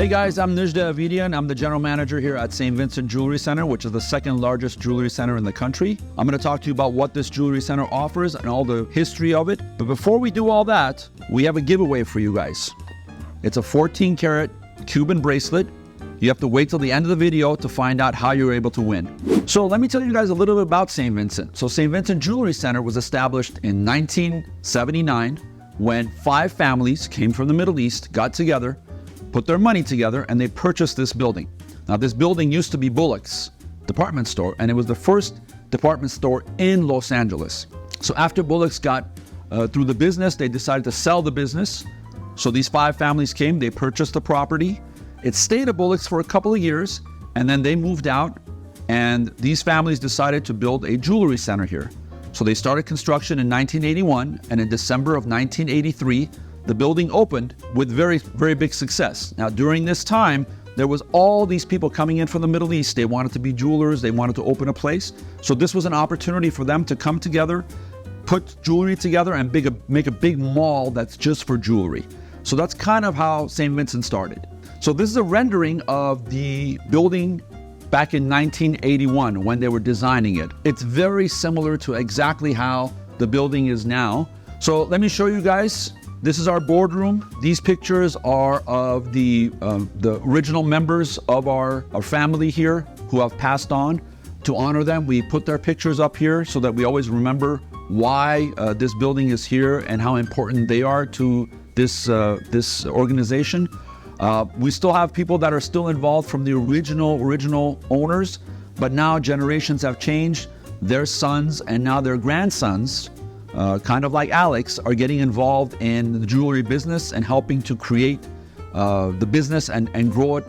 Hey guys, I'm Nijda Avidian. I'm the general manager here at St. Vincent Jewelry Center, which is the second largest jewelry center in the country. I'm going to talk to you about what this jewelry center offers and all the history of it. But before we do all that, we have a giveaway for you guys. It's a 14 karat Cuban bracelet. You have to wait till the end of the video to find out how you're able to win. So let me tell you guys a little bit about St. Vincent. So St. Vincent Jewelry Center was established in 1979 when 5 families came from the Middle East, got together, put their money together, and they purchased this building. Now, this building used to be Bullock's department store, and it was the first department store in Los Angeles. So after Bullock's got through the business, they decided to sell the business. So these 5 families came, they purchased the property. It stayed at Bullock's for a couple of years, and then they moved out, and these families decided to build a jewelry center here. So they started construction in 1981, and in December of 1983, the building opened with very, very big success. Now, during this time, there was all these people coming in from the Middle East. They wanted to be jewelers. They wanted to open a place. So this was an opportunity for them to come together, put jewelry together, and make a big mall that's just for jewelry. So that's kind of how St. Vincent started. So this is a rendering of the building back in 1981 when they were designing it. It's very similar to exactly how the building is now. So let me show you guys. This is our boardroom. These pictures are of the original members of our family here who have passed on. To honor them, we put their pictures up here so that we always remember why this building is here and how important they are to this organization. We still have people that are still involved from the original owners, but now generations have changed. Their sons and now their grandsons, kind of like Alex, are getting involved in the jewelry business and helping to create the business and grow it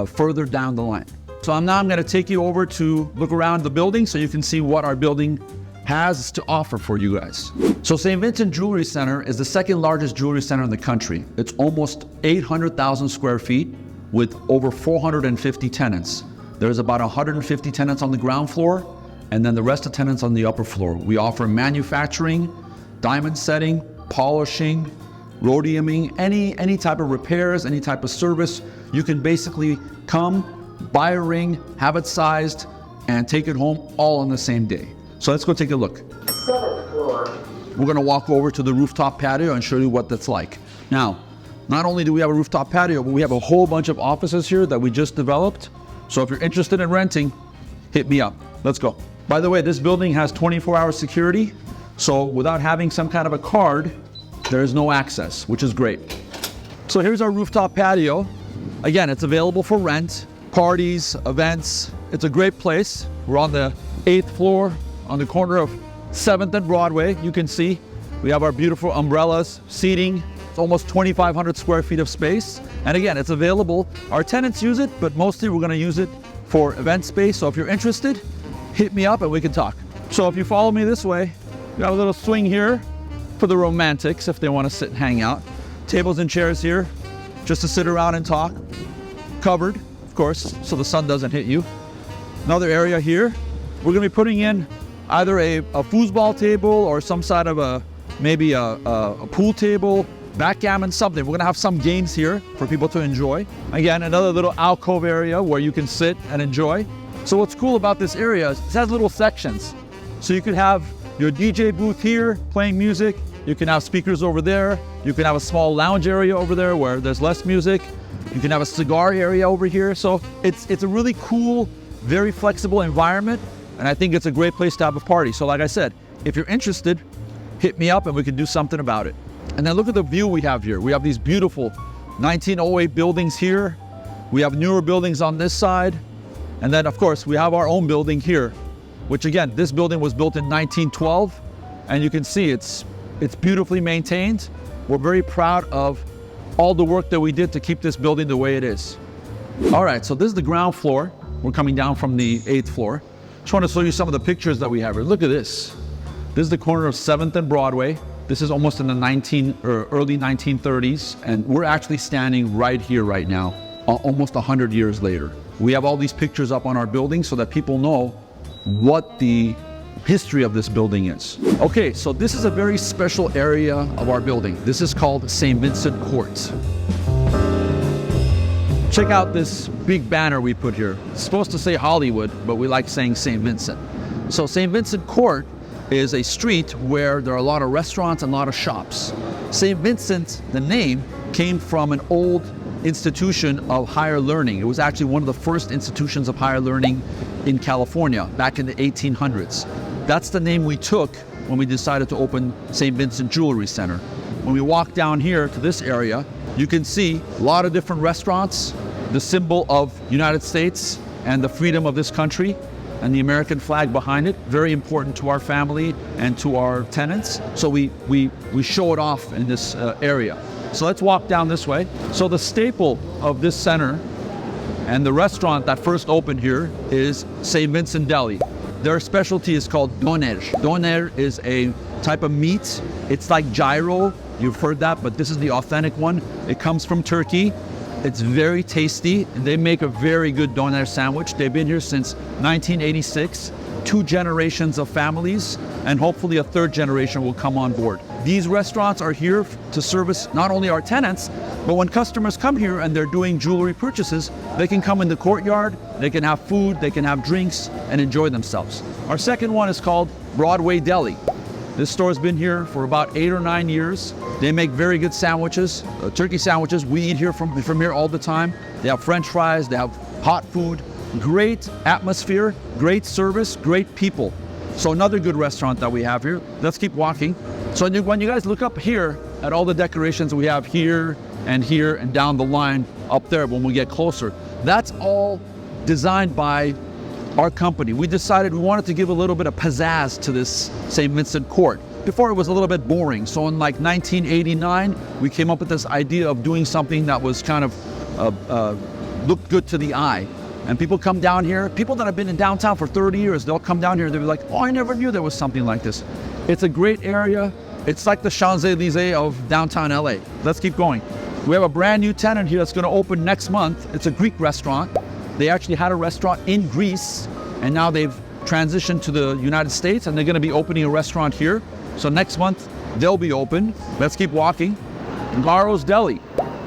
further down the line. So I'm going to take you over to look around the building so you can see what our building has to offer for you guys. So St. Vincent Jewelry Center is the second largest jewelry center in the country. It's almost 800,000 square feet with over 450 tenants. There's about 150 tenants on the ground floor, and then the rest of tenants on the upper floor. We offer manufacturing, diamond setting, polishing, rhodiuming, any type of repairs, any type of service. You can basically come, buy a ring, have it sized, and take it home all on the same day. So let's go take a look. 7th floor. We're gonna walk over to the rooftop patio and show you what that's like. Now, not only do we have a rooftop patio, but we have a whole bunch of offices here that we just developed. So if you're interested in renting, hit me up. Let's go. By the way, this building has 24-hour security, so without having some kind of a card, there is no access, which is great. So here's our rooftop patio. Again, it's available for rent, parties, events. It's a great place. We're on the 8th floor on the corner of 7th and Broadway. You can see we have our beautiful umbrellas, seating. It's almost 2,500 square feet of space. And again, it's available. Our tenants use it, but mostly we're gonna use it for event space. So if you're interested, hit me up and we can talk. So if you follow me this way, we got a little swing here for the romantics if they want to sit and hang out. Tables and chairs here just to sit around and talk. Covered, of course, so the sun doesn't hit you. Another area here. We're going to be putting in either a foosball table or some side of maybe a pool table, backgammon, something. We're going to have some games here for people to enjoy. Again, another little alcove area where you can sit and enjoy. So what's cool about this area is it has little sections. So you could have your DJ booth here playing music. You can have speakers over there. You can have a small lounge area over there where there's less music. You can have a cigar area over here. So it's a really cool, very flexible environment. And I think it's a great place to have a party. So like I said, if you're interested, hit me up and we can do something about it. And then look at the view we have here. We have these beautiful 1908 buildings here. We have newer buildings on this side. And then, of course, we have our own building here, which again, this building was built in 1912. And you can see it's beautifully maintained. We're very proud of all the work that we did to keep this building the way it is. All right, so this is the ground floor. We're coming down from the 8th floor. Just want to show you some of the pictures that we have here. Look at this. This is the corner of 7th and Broadway. This is almost in the early 1930s. And we're actually standing right here right now, almost 100 years later. We have all these pictures up on our building so that people know what the history of this building is. Okay, so this is a very special area of our building. This is called St. Vincent Court. Check out this big banner we put here. It's supposed to say Hollywood, but we like saying St. Vincent. So St. Vincent Court is a street where there are a lot of restaurants and a lot of shops. St. Vincent, the name, came from an old institution of higher learning. It was actually one of the first institutions of higher learning in California back in the 1800s. That's the name we took when we decided to open St. Vincent Jewelry Center. When we walk down here to this area, you can see a lot of different restaurants, the symbol of United States and the freedom of this country, and the American flag behind it. Very important to our family and to our tenants. So we show it off in this area. So let's walk down this way. So the staple of this center and the restaurant that first opened here is St. Vincent Deli. Their specialty is called doner. Doner is a type of meat. It's like gyro. You've heard that, but this is the authentic one. It comes from Turkey. It's very tasty. They make a very good doner sandwich. They've been here since 1986. 2 generations of families, and hopefully a 3rd generation will come on board. These restaurants are here to service not only our tenants, but when customers come here and they're doing jewelry purchases, they can come in the courtyard, they can have food, they can have drinks, and enjoy themselves. Our second one is called Broadway Deli. This store's been here for about 8 or 9 years. They make very good sandwiches, turkey sandwiches. We eat here from here all the time. They have French fries, they have hot food. Great atmosphere, great service, great people. So another good restaurant that we have here. Let's keep walking. So when you guys look up here at all the decorations we have here and down the line up there when we get closer, that's all designed by our company. We decided we wanted to give a little bit of pizzazz to this St. Vincent Court. Before it was a little bit boring. So in like 1989, we came up with this idea of doing something that was kind of looked good to the eye. And people come down here, people that have been in downtown for 30 years, they'll come down here and they'll be like, oh, I never knew there was something like this. It's a great area. It's like the Champs-Élysées of downtown LA. Let's keep going. We have a brand new tenant here that's going to open next month. It's a Greek restaurant. They actually had a restaurant in Greece, and now they've transitioned to the United States, and they're going to be opening a restaurant here. So next month, they'll be open. Let's keep walking. Garo's Deli.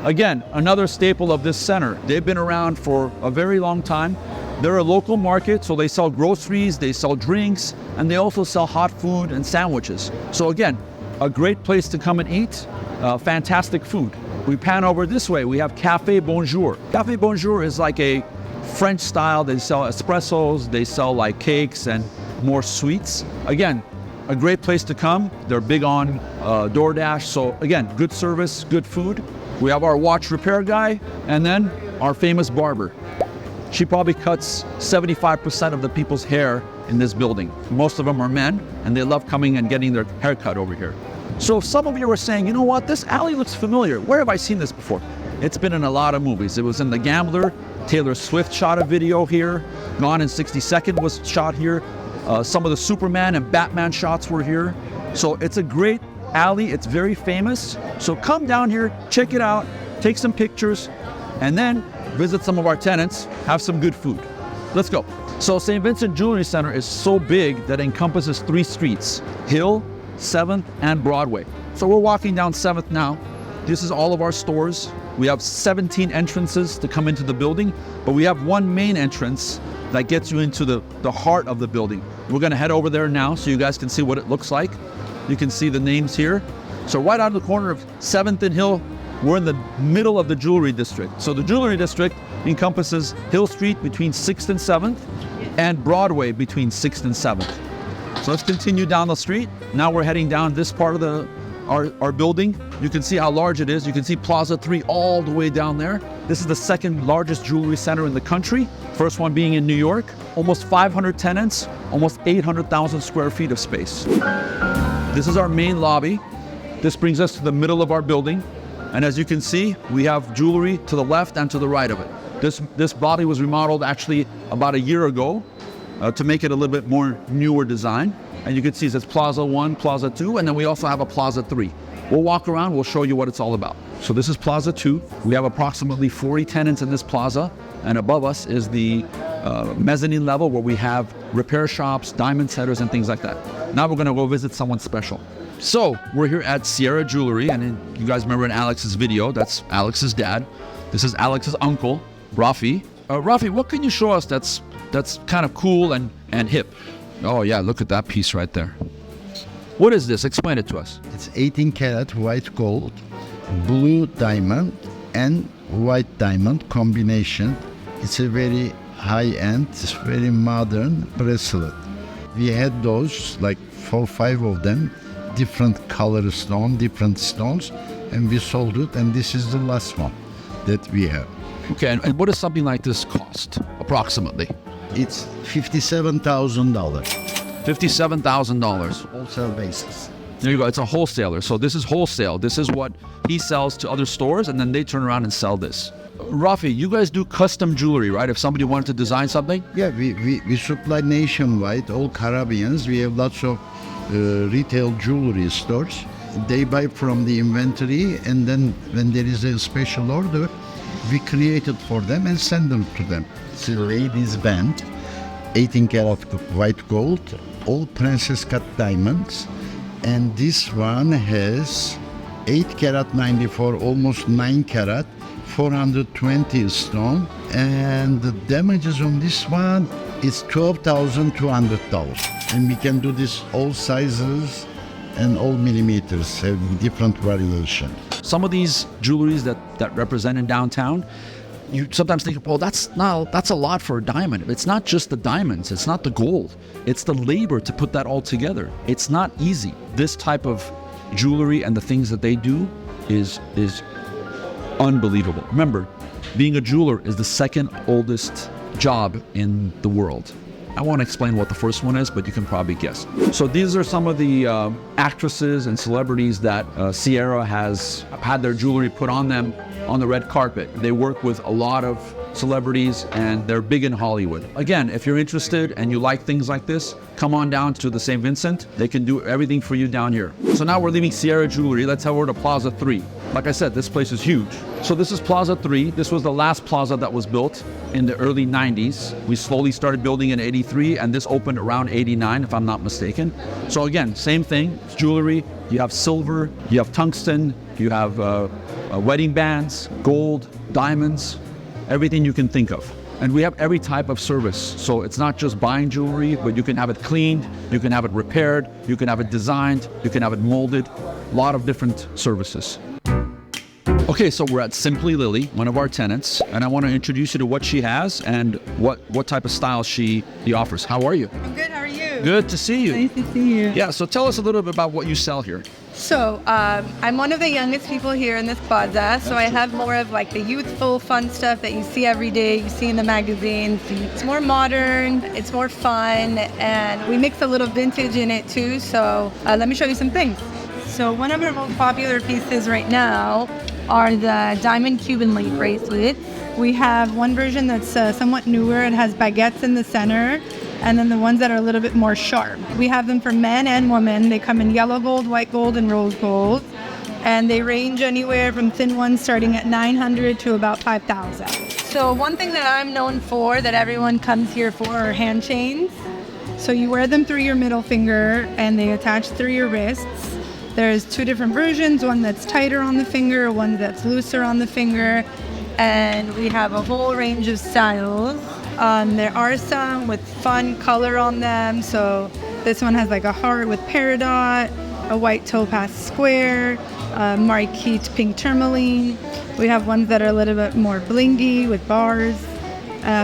Again, another staple of this center. They've been around for a very long time. They're a local market, so they sell groceries, they sell drinks, and they also sell hot food and sandwiches. So again, a great place to come and eat, fantastic food. We pan over this way, we have Cafe Bonjour. Cafe Bonjour is like a French style. They sell espressos, they sell like cakes and more sweets. Again, a great place to come. They're big on DoorDash, so again, good service, good food. We have our watch repair guy, and then our famous barber. She probably cuts 75% of the people's hair in this building. Most of them are men, and they love coming and getting their hair cut over here. So some of you were saying, you know what, this alley looks familiar. Where have I seen this before? It's been in a lot of movies. It was in The Gambler. Taylor Swift shot a video here. Gone in 60 Seconds was shot here. Some of the Superman and Batman shots were here. So it's a great alley. It's very famous. So come down here, check it out, take some pictures, and then visit some of our tenants, have some good food. Let's go. So St. Vincent Jewelry Center is so big that it encompasses 3 streets, Hill, 7th, and Broadway. So we're walking down 7th now. This is all of our stores. We have 17 entrances to come into the building, but we have one main entrance that gets you into the heart of the building. We're gonna head over there now so you guys can see what it looks like. You can see the names here. So right out of the corner of 7th and Hill, we're in the middle of the jewelry district. So the jewelry district encompasses Hill Street between 6th and 7th and Broadway between 6th and 7th. So let's continue down the street. Now we're heading down this part of our building. You can see how large it is. You can see Plaza 3 all the way down there. This is the 2nd largest jewelry center in the country. First one being in New York. Almost 500 tenants, almost 800,000 square feet of space. This is our main lobby. This brings us to the middle of our building. And as you can see, we have jewelry to the left and to the right of it. This body was remodeled actually about a year ago to make it a little bit more newer design. And you can see it says Plaza 1, Plaza 2, and then we also have a Plaza 3. We'll walk around, we'll show you what it's all about. So this is Plaza 2. We have approximately 40 tenants in this plaza, and above us is the mezzanine level where we have repair shops, diamond setters, and things like that. Now we're gonna go visit someone special. So we're here at Sierra Jewelry, and you guys remember in Alex's video, that's Alex's dad. This is Alex's uncle. Rafi. Rafi, what can you show us that's kind of cool and hip? Oh yeah, look at that piece right there. What is this? Explain it to us. It's 18 karat white gold, blue diamond, and white diamond combination. It's a very high-end, very modern bracelet. We had those, like 4-5 of them, different color stone, different stones, and we sold it, and this is the last one that we have. Okay, and what does something like this cost, approximately? It's $57,000. $57,000. Wholesale basis. There you go. It's a wholesaler. So this is wholesale. This is what he sells to other stores, and then they turn around and sell this. Rafi, you guys do custom jewelry, right? If somebody wanted to design something? Yeah, we supply nationwide, all Caribbeans. We have lots of retail jewelry stores. They buy from the inventory, and then when there is a special order, we create it for them and send them to them. It's a ladies' band, 18 karat white gold, all princess cut diamonds, and this one has 8 karat 94, almost 9 karat, 420 stone, and the damages on this one is $12,200. And we can do this all sizes and all millimeters, having different variation. Some of these jewelries that represent in downtown, you sometimes think, well, that's a lot for a diamond. It's not just the diamonds. It's not the gold. It's the labor to put that all together. It's not easy. This type of jewelry and the things that they do is unbelievable. Remember, being a jeweler is the second oldest job in the world. I won't explain what the first one is, but you can probably guess. So these are some of the actresses and celebrities that Sierra has had their jewelry put on them on the red carpet. They work with a lot of celebrities, and they're big in Hollywood. Again, if you're interested and you like things like this, come on down to the St. Vincent. They can do everything for you down here. So now we're leaving Sierra Jewelry. Let's head over to Plaza 3. Like I said, this place is huge. So this is Plaza 3. This was the last plaza that was built in the early 90s. We slowly started building in 83, and this opened around 89, if I'm not mistaken. So again, same thing, jewelry. You have silver, you have tungsten, you have wedding bands, gold, diamonds, everything you can think of. And we have every type of service. So it's not just buying jewelry, but you can have it cleaned, you can have it repaired, you can have it designed, you can have it molded, a lot of different services. Okay, so we're at Simply Lily, one of our tenants, and I want to introduce you to what she has and what type of style she offers. How are you? I'm good, how are you? Good to see you. Nice to see you. Yeah, so tell us a little bit about what you sell here. So, I'm one of the youngest people here in this plaza, so I have more of like the youthful, fun stuff that you see every day, you see in the magazines. It's more modern, it's more fun, and we mix a little vintage in it too, so let me show you some things. So one of our most popular pieces right now are the diamond Cuban link bracelets. We have one version that's somewhat newer. It has baguettes in the center, and then the ones that are a little bit more sharp. We have them for men and women. They come in yellow gold, white gold, and rose gold, and they range anywhere from thin ones starting at $900 to about $5,000. So one thing that I'm known for that everyone comes here for are hand chains. So you wear them through your middle finger, and they attach through your wrists. There's two different versions, one that's tighter on the finger, one that's looser on the finger, and we have a whole range of styles. There are some with fun color on them, so this one has like a heart with peridot, a white topaz square, marquise pink tourmaline. We have ones that are a little bit more blingy with bars,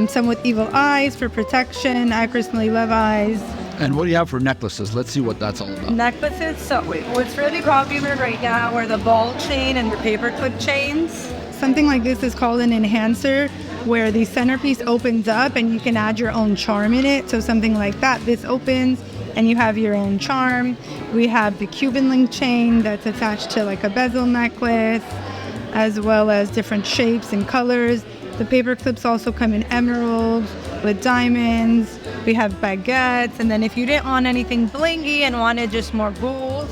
some with evil eyes for protection. I personally love eyes. And what do you have for necklaces? Let's see what that's all about. Necklaces, so what's really popular right now are the ball chain and the paperclip chains. Something like this is called an enhancer, where the centerpiece opens up and you can add your own charm in it. So something like that, this opens and you have your own charm. We have the Cuban link chain that's attached to like a bezel necklace, as well as different shapes and colors. The paper clips also come in emeralds with diamonds. We have baguettes, and then if you didn't want anything blingy and wanted just more gold,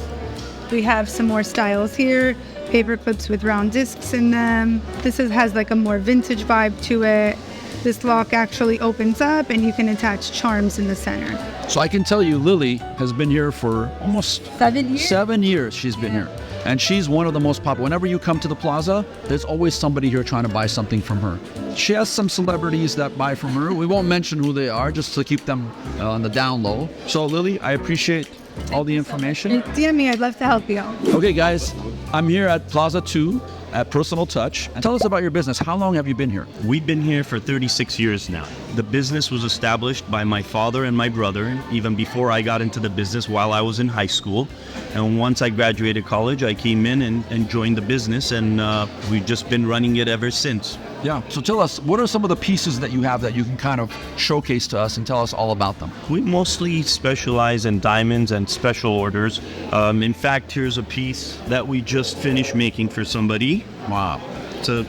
we have some more styles here. Paper clips with round discs in them. This has like a more vintage vibe to it. This lock actually opens up and you can attach charms in the center. So I can tell you Lily has been here for almost 7 years. 7 years she's been here. And she's one of the most popular. Whenever you come to the plaza, there's always somebody here trying to buy something from her. She has some celebrities that buy from her. We won't mention who they are just to keep them on the down low. So Lily, I appreciate all the information. DM me, I'd love to help you. Okay guys, I'm here at Plaza 2 at Personal Touch. And tell us about your business. How long have you been here? We've been here for 36 years now. The business was established by my father and my brother, even before I got into the business while I was in high school. And once I graduated college, I came in and joined the business, and we've just been running it ever since. Yeah, so tell us, what are some of the pieces that you have that you can kind of showcase to us and tell us all about them? We mostly specialize in diamonds and special orders. In fact, here's a piece that we just finished making for somebody. Wow. It's a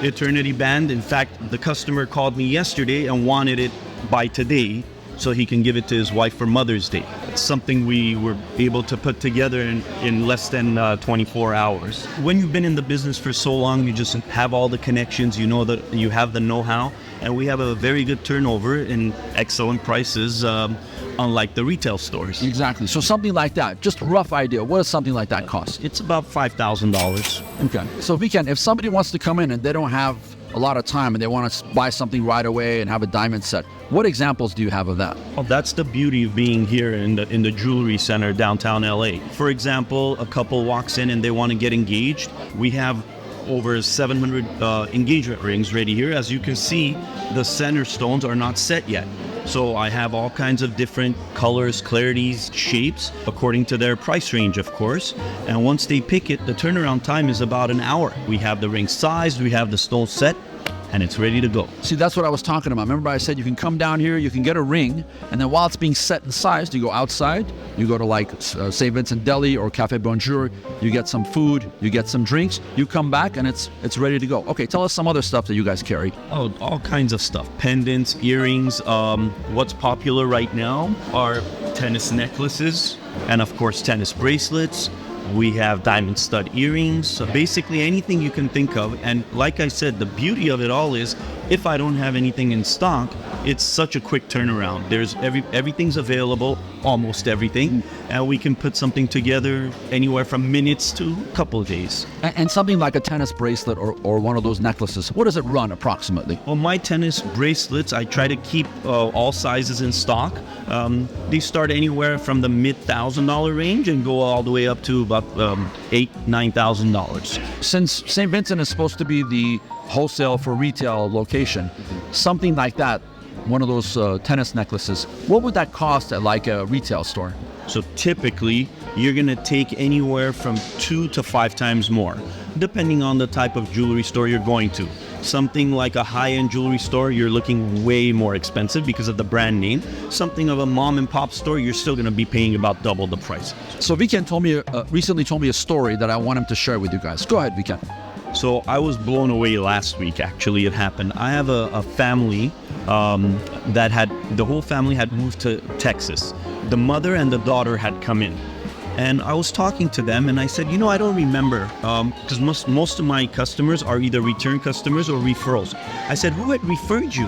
eternity band. In fact, the customer called me yesterday and wanted it by today so he can give it to his wife for Mother's Day. It's something we were able to put together in less than 24 hours. When you've been in the business for so long, you just have all the connections, you know that you have the know-how, and we have a very good turnover and excellent prices, unlike the retail stores. Exactly. So something like that, just a rough idea, what does something like that cost? It's about $5,000. Okay. So if somebody wants to come in and they don't have a lot of time and they want to buy something right away and have a diamond set, what examples do you have of that? Well, that's the beauty of being here in the jewelry center downtown LA. For example, a couple walks in and they want to get engaged. We have over 700 engagement rings ready here. As you can see, the center stones are not set yet. So I have all kinds of different colors, clarities, shapes, according to their price range, of course. And once they pick it, the turnaround time is about an hour. We have the ring sized, we have the stone set, and it's ready to go. See, that's what I was talking about. Remember I said you can come down here, you can get a ring, and then while it's being set and sized, you go outside, you go to like St. Vincent Deli or Cafe Bonjour, you get some food, you get some drinks, you come back and it's ready to go. Okay, tell us some other stuff that you guys carry. Oh, all kinds of stuff. Pendants, earrings. What's popular right now are tennis necklaces and of course tennis bracelets. We have diamond stud earrings, so basically anything you can think of. And like I said, the beauty of it all is if I don't have anything in stock, it's such a quick turnaround. There's everything's available, almost everything, and we can put something together anywhere from minutes to a couple of days. And something like a tennis bracelet or one of those necklaces, what does it run approximately? Well, my tennis bracelets, I try to keep all sizes in stock. They start anywhere from the mid-$1,000 range and go all the way up to about $8,000-9,000. Since St. Vincent is supposed to be the wholesale for retail location, something like that, one of those tennis necklaces, what would that cost at like a retail store? So typically, you're gonna take anywhere from 2 to 5 times more, depending on the type of jewelry store you're going to. Something like a high-end jewelry store, you're looking way more expensive because of the brand name. Something of a mom and pop store, you're still gonna be paying about double the price. So Vincent recently told me a story that I want him to share with you guys. Go ahead, Vincent. So I was blown away last week, actually, it happened. I have a family the whole family had moved to Texas. The mother and the daughter had come in. And I was talking to them and I said, I don't remember, because most of my customers are either return customers or referrals. I said, who had referred you?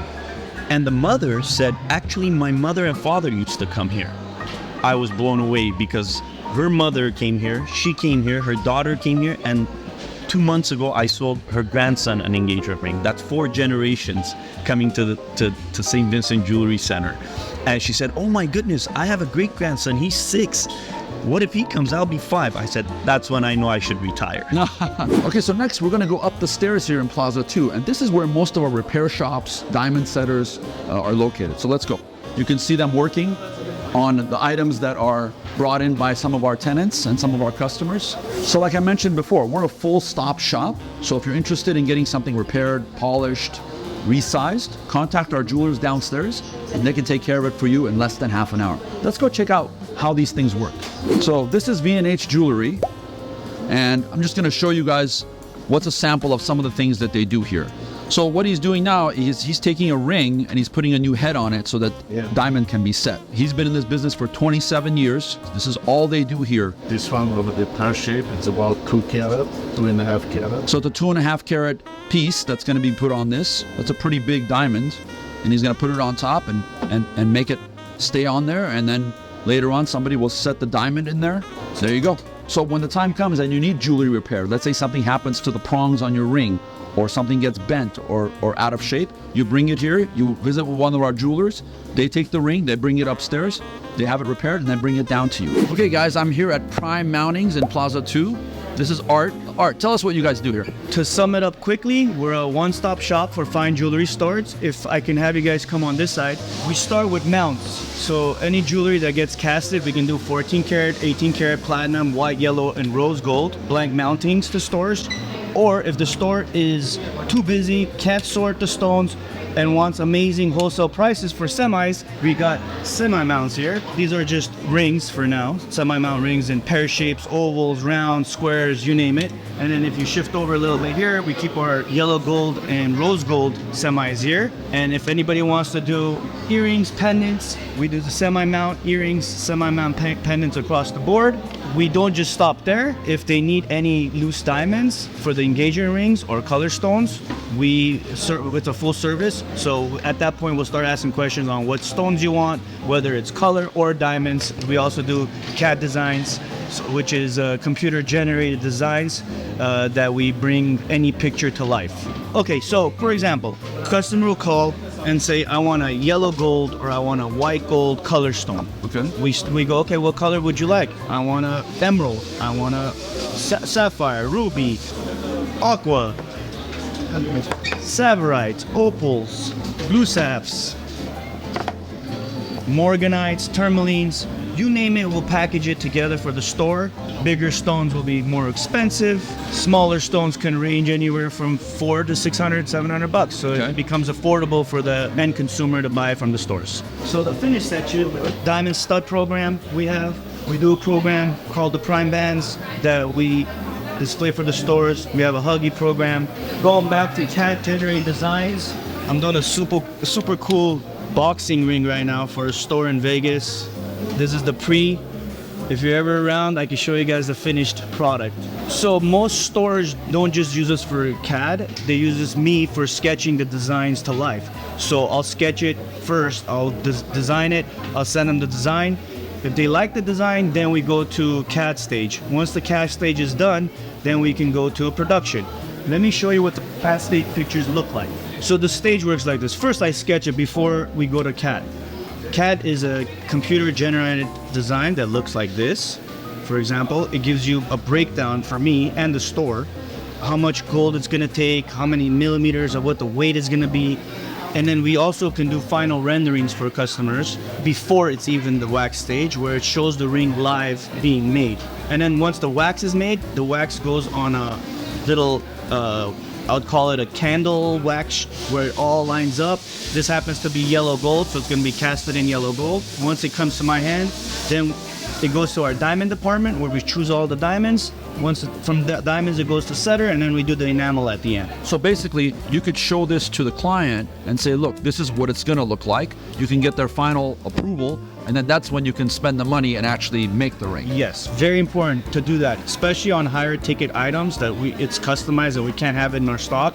And the mother said, actually, my mother and father used to come here. I was blown away because her mother came here, she came here, her daughter came here, and 2 months ago, I sold her grandson an engagement ring. That's 4 generations coming to St. Vincent Jewelry Center. And she said, oh my goodness, I have a great-grandson, he's 6. What if he comes? I'll be 5. I said, that's when I know I should retire. Okay, so next we're gonna go up the stairs here in Plaza 2, and this is where most of our repair shops, diamond setters are located. So let's go. You can see them working on the items that are brought in by some of our tenants and some of our customers. So like I mentioned before, we're a full stop shop. So if you're interested in getting something repaired, polished, resized, contact our jewelers downstairs and they can take care of it for you in less than half an hour. Let's go check out how these things work. So this is V&H Jewelry, and I'm just gonna show you guys what's a sample of some of the things that they do here. So what he's doing now is he's taking a ring and he's putting a new head on it so that diamond can be set. He's been in this business for 27 years. This is all they do here. This one over the pear shape, it's about 2 carat, 2.5 carat. So the 2.5 carat piece that's going to be put on this, that's a pretty big diamond. And he's going to put it on top and make it stay on there. And then later on, somebody will set the diamond in there. So there you go. So when the time comes and you need jewelry repair, let's say something happens to the prongs on your ring, or something gets bent or out of shape, you bring it here, you visit with one of our jewelers, they take the ring, they bring it upstairs, they have it repaired, and then bring it down to you. Okay guys, I'm here at Prime Mountings in Plaza 2. This is Art. Art, tell us what you guys do here. To sum it up quickly, we're a one-stop shop for fine jewelry stores. If I can have you guys come on this side, we start with mounts. So any jewelry that gets casted, we can do 14 karat, 18 karat platinum, white, yellow, and rose gold, blank mountings to stores. Or if the store is too busy, can't sort the stones, and wants amazing wholesale prices for semis, we got semi-mounts here. These are just rings for now, semi-mount rings in pear shapes, ovals, rounds, squares, you name it. And then if you shift over a little bit here, we keep our yellow gold and rose gold semis here. And if anybody wants to do earrings, pendants, we do the semi-mount earrings, semi-mount pendants across the board. We don't just stop there. If they need any loose diamonds for the engagement rings or color stones, we serve with a full service. So at that point, we'll start asking questions on what stones you want, whether it's color or diamonds. We also do CAD designs, which is computer generated designs that we bring any picture to life. Okay, so for example, customer will call and say, I want a yellow gold or I want a white gold color stone. Okay. We go, okay, what color would you like? I want a emerald, I want a sapphire, ruby, aqua, Savarite, opals, blue saps, morganites, tourmalines, you name it, we'll package it together for the store. Bigger stones will be more expensive. Smaller stones can range anywhere from $400 to $600, $700. So Okay. it becomes affordable for the end consumer to buy from the stores. So the finish section, diamond stud program we do a program called the Prime Bands that we display for the stores. We have a Huggy program. Going back to CAD generated designs, I'm doing a super cool boxing ring right now for a store in Vegas. This is the pre. If you're ever around, I can show you guys the finished product. So most stores don't just use us for CAD, they use me for sketching the designs to life. So I'll sketch it first, I'll design it, I'll send them the design. If they like the design, then we go to CAD stage. Once the CAD stage is done, then we can go to a production. Let me show you what the CAD stage pictures look like. So the stage works like this. First I sketch it before we go to CAD. CAD is a computer generated design that looks like this. For example, it gives you a breakdown for me and the store, how much gold it's gonna take, how many millimeters of what the weight is gonna be. And then we also can do final renderings for customers before it's even the wax stage, where it shows the ring live being made. And then once the wax is made, the wax goes on a little I would call it a candle wax where it all lines up. This happens to be yellow gold, so it's going to be casted in yellow gold. Once it comes to my hand, then it goes to our diamond department where we choose all the diamonds. From the diamonds, it goes to setter, and then we do the enamel at the end. So basically, you could show this to the client and say, look, this is what it's going to look like. You can get their final approval, and then that's when you can spend the money and actually make the ring. Yes, very important to do that, especially on higher ticket items that it's customized and we can't have it in our stock.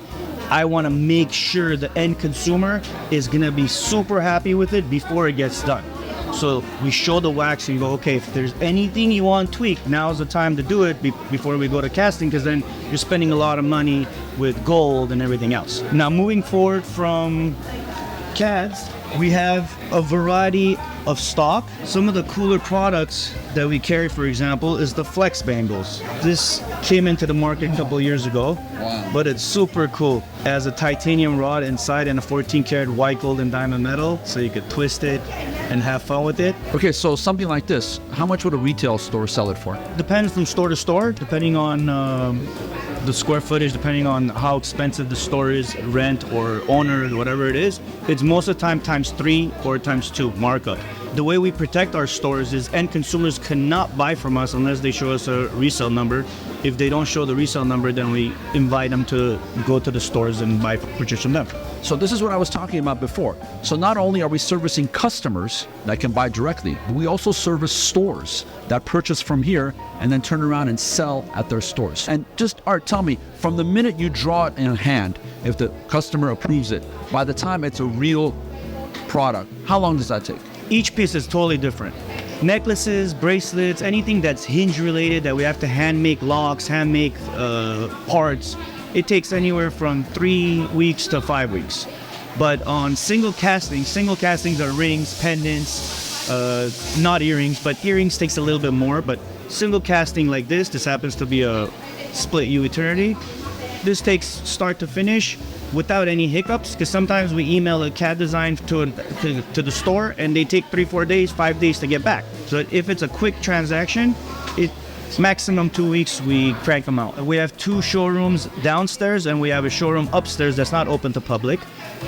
I want to make sure the end consumer is going to be super happy with it before it gets done. So we show the wax and you go, okay, if there's anything you want tweaked, now's the time to do it before we go to casting, because then you're spending a lot of money with gold and everything else. Now moving forward from CADs, we have a variety of stock. Some of the cooler products that we carry, for example, is the flex bangles. This came into the market a couple of years ago, but it's super cool. It has a titanium rod inside and a 14 karat white gold and diamond metal, so you could twist it and have fun with it. Okay, so something like this, how much would a retail store sell it for? Depends from store to store, depending on the square footage, depending on how expensive the store is, rent or owner, whatever it is. It's most of the time ×3 or ×2 markup. The way we protect our stores is end consumers cannot buy from us unless they show us a resale number. If they don't show the resale number, then we invite them to go to the stores and purchase from them. So this is what I was talking about before. So not only are we servicing customers that can buy directly, but we also service stores that purchase from here and then turn around and sell at their stores. And just, Art, tell me, from the minute you draw it in hand, if the customer approves it, by the time it's a real product, how long does that take? Each piece is totally different. necklaces, bracelets, anything that's hinge related that we have to hand make locks, hand make parts, it takes anywhere from 3 weeks to 5 weeks. But on single castings are rings, pendants, not earrings, but earrings takes a little bit more. But single casting like this happens to be a split U eternity. This takes start to finish without any hiccups, because sometimes we email a CAD design to the store and they take 3-4 days, 5 days to get back. So if it's a quick transaction, it's maximum 2 weeks, we crank them out. We have 2 showrooms downstairs and we have a showroom upstairs that's not open to public.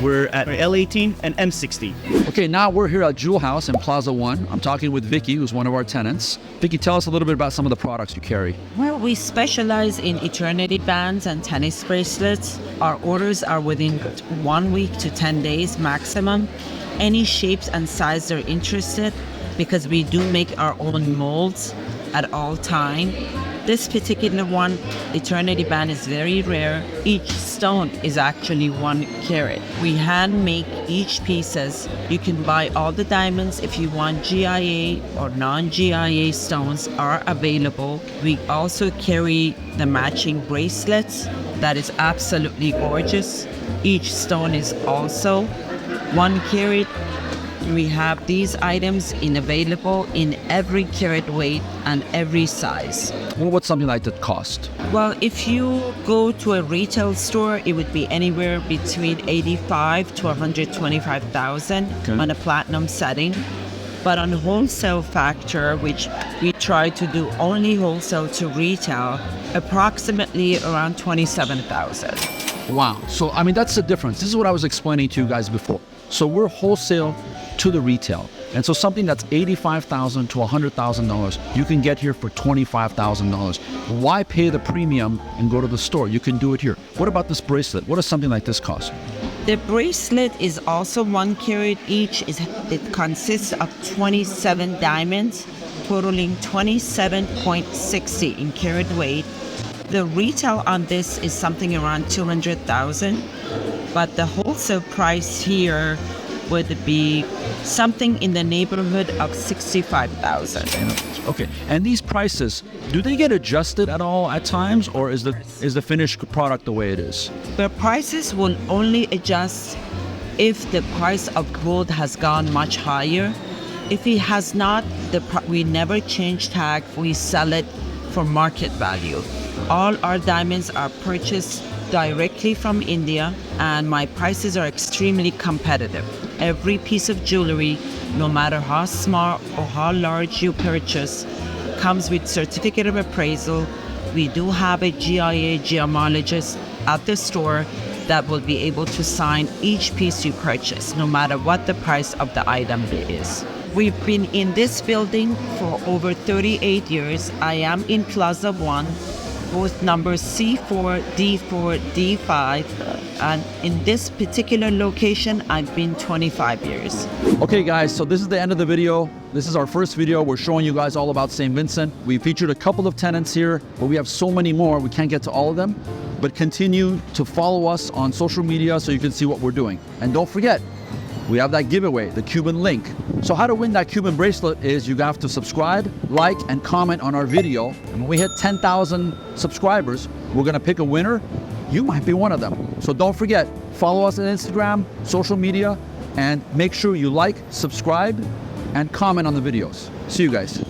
We're at L18 and M60. Okay, now we're here at Jewel House in Plaza 1. I'm talking with Vicky, who's one of our tenants. Vicky, tell us a little bit about some of the products you carry. Well, we specialize in eternity bands and tennis bracelets. Our orders are within 1 week to 10 days maximum. Any shapes and size they're interested, because we do make our own molds at all time. This particular one, eternity band, is very rare. Each stone is actually 1 carat. We hand make each pieces. You can buy all the diamonds. If you want GIA or non-GIA stones are available. We also carry the matching bracelets. That is absolutely gorgeous. Each stone is also 1 carat. We have these items available in every carat weight and every size. Well, what's something like that cost? Well, if you go to a retail store, it would be anywhere between $85,000 to $125,000 on a platinum setting. But on wholesale factor, which we try to do only wholesale to retail, approximately around $27,000. Wow. So, I mean, that's the difference. This is what I was explaining to you guys before. So we're wholesale to the retail. And so something that's $85,000 to $100,000, you can get here for $25,000. Why pay the premium and go to the store? You can do it here. What about this bracelet? What does something like this cost? The bracelet is also 1 carat each. It consists of 27 diamonds, totaling 27.60 in carat weight. The retail on this is something around $200,000, but the wholesale price here would be something in the neighborhood of $65,000. Okay, and these prices, do they get adjusted at all at times, or is the finished product the way it is? The prices will only adjust if the price of gold has gone much higher. If it has not, we never change tag. We sell it for market value. All our diamonds are purchased directly from India, and my prices are extremely competitive. Every piece of jewelry, no matter how small or how large you purchase, comes with certificate of appraisal. We do have a GIA gemologist at the store that will be able to sign each piece you purchase, no matter what the price of the item is. We've been in this building for over 38 years. I am in Plaza 1, both numbers C4, D4, D5, and in this particular location, I've been 25 years. Okay guys, so this is the end of the video. This is our first video. We're showing you guys all about St. Vincent. We featured a couple of tenants here, but we have so many more, we can't get to all of them. But continue to follow us on social media so you can see what we're doing. And don't forget, we have that giveaway, the Cuban link. So how to win that Cuban bracelet is you have to subscribe, like, and comment on our video. And when we hit 10,000 subscribers, we're gonna pick a winner. You might be one of them. So don't forget, follow us on Instagram, social media, and make sure you like, subscribe, and comment on the videos. See you guys.